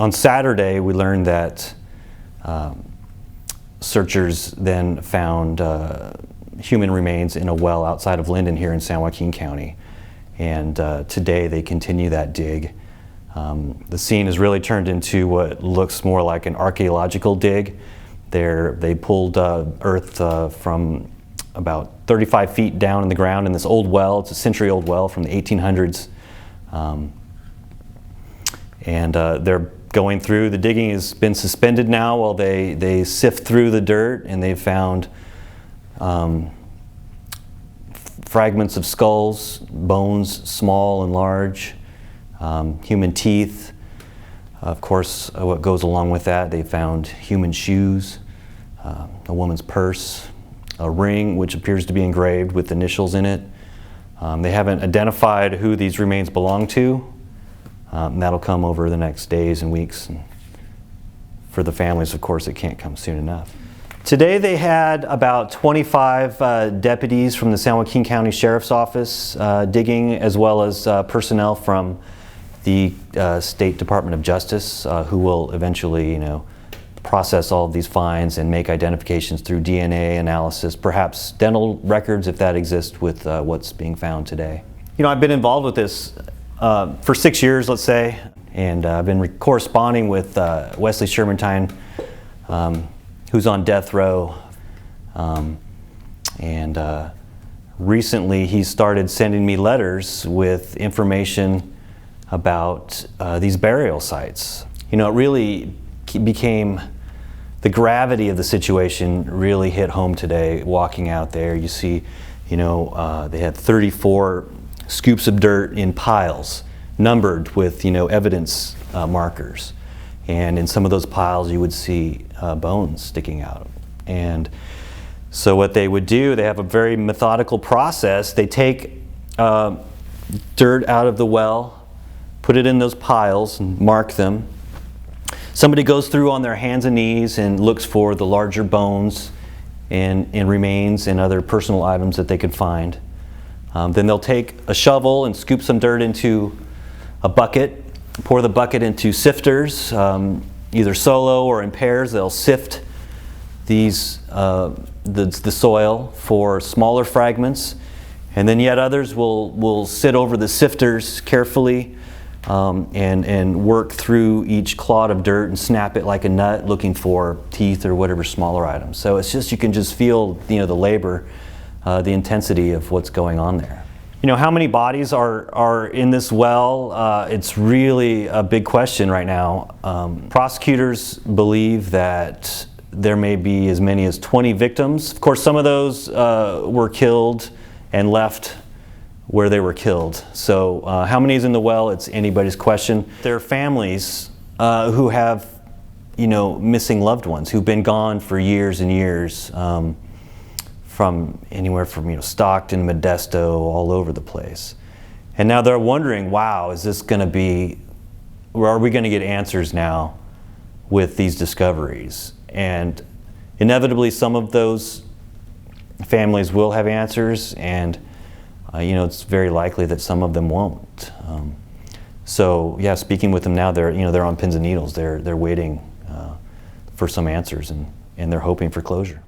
On Saturday, we learned that searchers then found human remains in a well outside of Linden here in San Joaquin County. And today they continue that dig. The scene has really turned into what looks more like an archaeological dig. They pulled earth from about 35 feet down in the ground in this old well. It's a century-old well from the 1800s. They're going through. The digging has been suspended now while they sift through the dirt, and they've found fragments of skulls, bones, small and large, human teeth. Of course, what goes along with that, they found human shoes, a woman's purse, a ring which appears to be engraved with initials in it. They haven't identified who these remains belong to. That'll come over the next days and weeks. And for the families, of course, it can't come soon enough. Today they had about 25 deputies from the San Joaquin County Sheriff's Office digging, as well as personnel from the State Department of Justice who will eventually, process all of these finds and make identifications through DNA analysis, perhaps dental records if that exists with what's being found today. I've been involved with this for 6 years, let's say, and I've been corresponding with Wesley Shermantine, who's on death row, recently he started sending me letters with information about these burial sites. It really became, the gravity of the situation really hit home today. Walking out there, you see, they had 34 scoops of dirt in piles, numbered with, evidence markers. And in some of those piles you would see bones sticking out. And so what they would do, they have a very methodical process. They take dirt out of the well, put it in those piles and mark them. Somebody goes through on their hands and knees and looks for the larger bones and remains and other personal items that they could find. Then they'll take a shovel and scoop some dirt into a bucket, pour the bucket into sifters, either solo or in pairs. They'll sift these the soil for smaller fragments, and then yet others will sit over the sifters carefully and work through each clod of dirt and snap it like a nut, looking for teeth or whatever smaller items. So it's just, you can just feel the labor, the intensity of what's going on there. How many bodies are in this well? It's really a big question right now. Prosecutors believe that there may be as many as 20 victims. Of course, some of those were killed and left where they were killed. So how many is in the well? It's anybody's question. There are families who have, missing loved ones who've been gone for years and years. From anywhere from Stockton, Modesto, all over the place. And now they're wondering, wow, is this going to be, are we going to get answers now with these discoveries? And inevitably some of those families will have answers, and it's very likely that some of them won't. So yeah, speaking with them now, they're on pins and needles. They're waiting for some answers, and they're hoping for closure.